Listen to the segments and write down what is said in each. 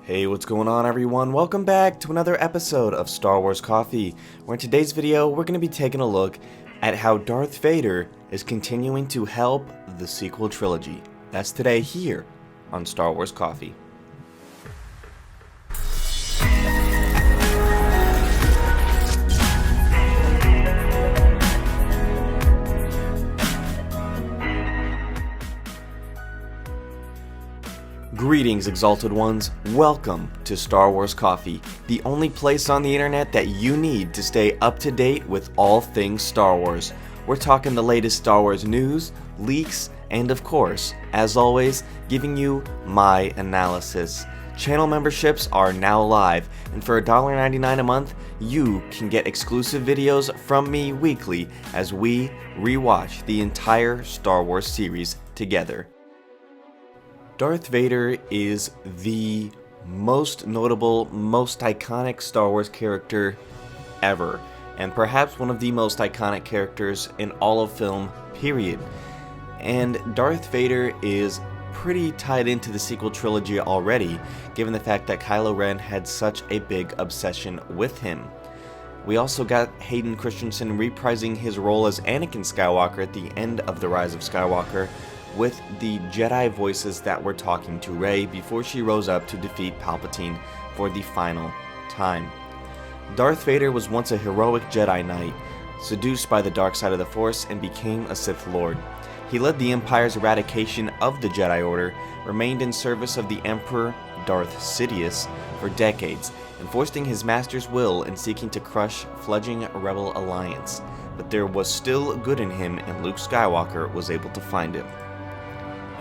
Hey, what's going on everyone? Welcome back to another episode of Star Wars Coffee, where in today's video we're going to be taking a look at how Darth Vader is continuing to help the sequel trilogy. That's today here on Star Wars Coffee. Greetings, Exalted Ones. Welcome to Star Wars Coffee, the only place on the internet that you need to stay up to date with all things Star Wars. We're talking the latest Star Wars news, leaks, and of course, as always, giving you my analysis. Channel memberships are now live, and for $1.99 a month, you can get exclusive videos from me weekly as we rewatch the entire Star Wars series together. Darth Vader is the most notable, most iconic Star Wars character ever, and perhaps one of the most iconic characters in all of film, period. And Darth Vader is pretty tied into the sequel trilogy already, given the fact that Kylo Ren had such a big obsession with him. We also got Hayden Christensen reprising his role as Anakin Skywalker at the end of The Rise of Skywalker, with the Jedi voices that were talking to Rey before she rose up to defeat Palpatine for the final time. Darth Vader was once a heroic Jedi Knight, seduced by the dark side of the Force and became a Sith Lord. He led the Empire's eradication of the Jedi Order, remained in service of the Emperor Darth Sidious for decades, enforcing his master's will and seeking to crush fledgling Rebel Alliance. But there was still good in him, and Luke Skywalker was able to find it.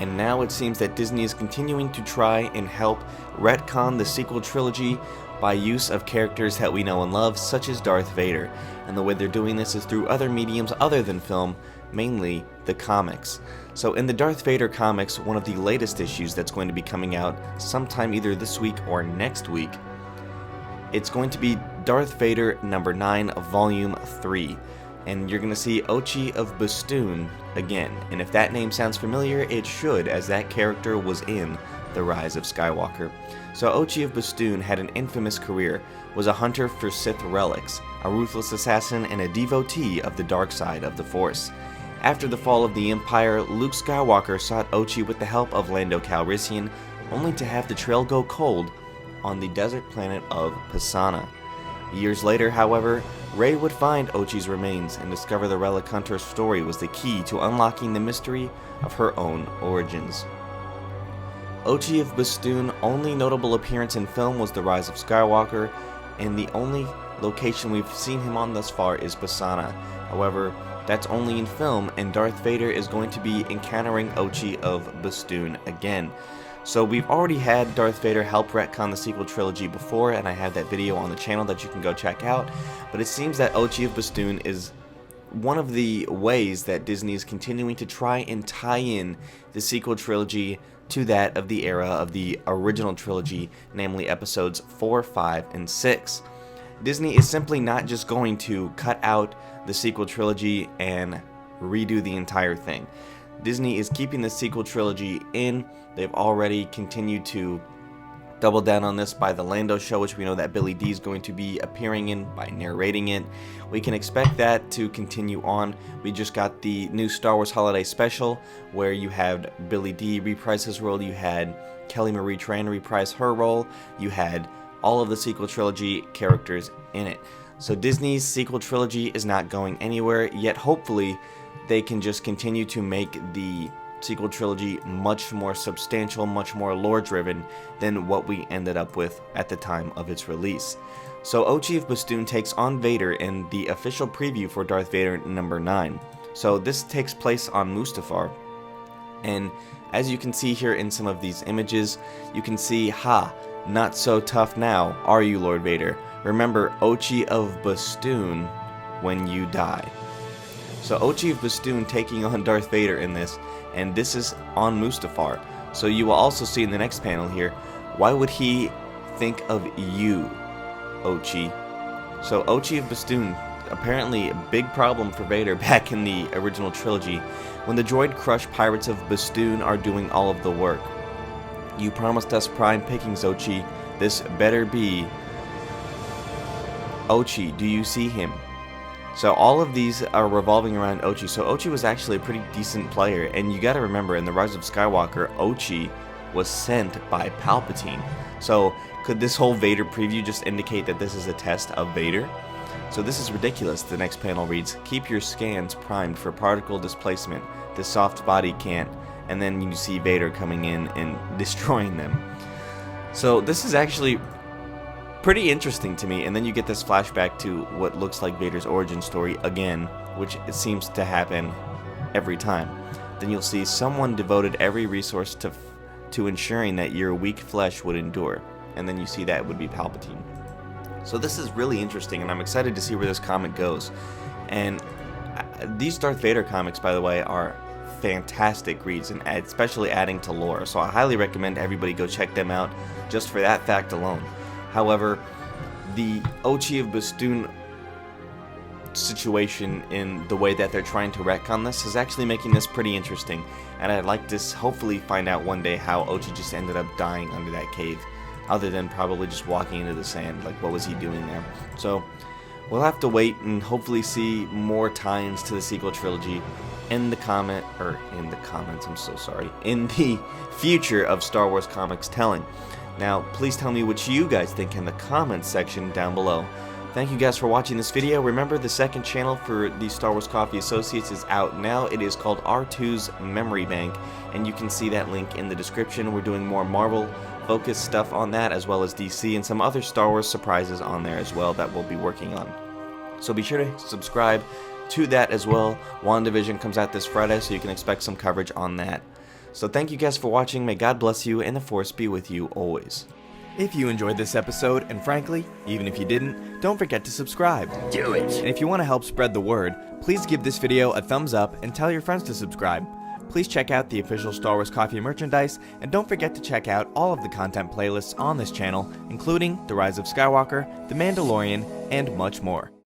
And now it seems that Disney is continuing to try and help retcon the sequel trilogy by use of characters that we know and love, such as Darth Vader. And the way they're doing this is through other mediums other than film, mainly the comics. So in the Darth Vader comics, one of the latest issues that's going to be coming out sometime either this week or next week, it's going to be Darth Vader number 9 of Volume 3. And you're going to see Ochi of Bestoon again, and if that name sounds familiar, it should, as that character was in The Rise of Skywalker. So Ochi of Bestoon had an infamous career, was a hunter for Sith relics, a ruthless assassin, and a devotee of the dark side of the Force. After the fall of the Empire, Luke Skywalker sought Ochi with the help of Lando Calrissian, only to have the trail go cold on the desert planet of Pasaana. Years later, however, Rey would find Ochi's remains and discover the relic hunter's story was the key to unlocking the mystery of her own origins. Ochi of Bestoon's only notable appearance in film was The Rise of Skywalker, and the only location we've seen him on thus far is Pasaana. However, that's only in film, and Darth Vader is going to be encountering Ochi of Bestoon again. So we've already had Darth Vader help retcon the sequel trilogy before, and I have that video on the channel that you can go check out, but it seems that Ochi of Bestoon is one of the ways that Disney is continuing to try and tie in the sequel trilogy to that of the era of the original trilogy, namely episodes 4, 5, and 6. Disney is simply not just going to cut out the sequel trilogy and redo the entire thing. Disney is keeping the sequel trilogy in. They've already continued to double down on this by the Lando show, which we know that Billy D is going to be appearing in by narrating it. We can expect that to continue on. We just got the new Star Wars Holiday Special, where you had Billy D reprise his role, you had Kelly Marie Tran reprise her role, you had all of the sequel trilogy characters in it. So Disney's sequel trilogy is not going anywhere, yet hopefully they can just continue to make the sequel trilogy much more substantial, much more lore-driven than what we ended up with at the time of its release. So Ochi of Bestoon takes on Vader in the official preview for Darth Vader number 9. So this takes place on Mustafar, and as you can see here in some of these images, you can see, not so tough now, are you, Lord Vader? Remember Ochi of Bestoon when you die. So Ochi of Bestoon taking on Darth Vader in this, and this is on Mustafar. So you will also see in the next panel here, why would he think of you, Ochi? So Ochi of Bestoon, apparently a big problem for Vader back in the original trilogy, when the droid crush pirates of Bestoon are doing all of the work. You promised us prime pickings, Ochi. This better be Ochi. Do you see him? So all of these are revolving around Ochi. So Ochi was actually a pretty decent player, and you gotta remember, in The Rise of Skywalker, Ochi was sent by Palpatine. So could this whole Vader preview just indicate that this is a test of Vader? So this is ridiculous. The next panel reads, keep your scans primed for particle displacement. The soft body can't. And then you see Vader coming in and destroying them. So this is actually pretty interesting to me, and then you get this flashback to what looks like Vader's origin story again, which it seems to happen every time. Then you'll see someone devoted every resource to ensuring that your weak flesh would endure, and then you see that would be Palpatine. So this is really interesting, and I'm excited to see where this comic goes. And these Darth Vader comics, by the way, are fantastic reads, and especially adding to lore, so I highly recommend everybody go check them out just for that fact alone. However, the Ochi of Bastoon situation in the way that they're trying to retcon this is actually making this pretty interesting, and I'd like to hopefully find out one day how Ochi just ended up dying under that cave, other than probably just walking into the sand. Like, what was he doing there? So we'll have to wait and hopefully see more tie-ins to the sequel trilogy in the future of Star Wars comics telling. Now, please tell me what you guys think in the comments section down below. Thank you guys for watching this video. Remember, the second channel for the Star Wars Coffee Associates is out now. It is called R2's Memory Bank, and you can see that link in the description. We're doing more Marvel-focused stuff on that, as well as DC, and some other Star Wars surprises on there as well that we'll be working on. So be sure to subscribe to that as well. WandaVision comes out this Friday, so you can expect some coverage on that. So thank you guys for watching. May God bless you and the Force be with you always. If you enjoyed this episode, and frankly, even if you didn't, don't forget to subscribe. Do it! And if you want to help spread the word, please give this video a thumbs up and tell your friends to subscribe. Please check out the official Star Wars Coffee merchandise, and don't forget to check out all of the content playlists on this channel, including The Rise of Skywalker, The Mandalorian, and much more.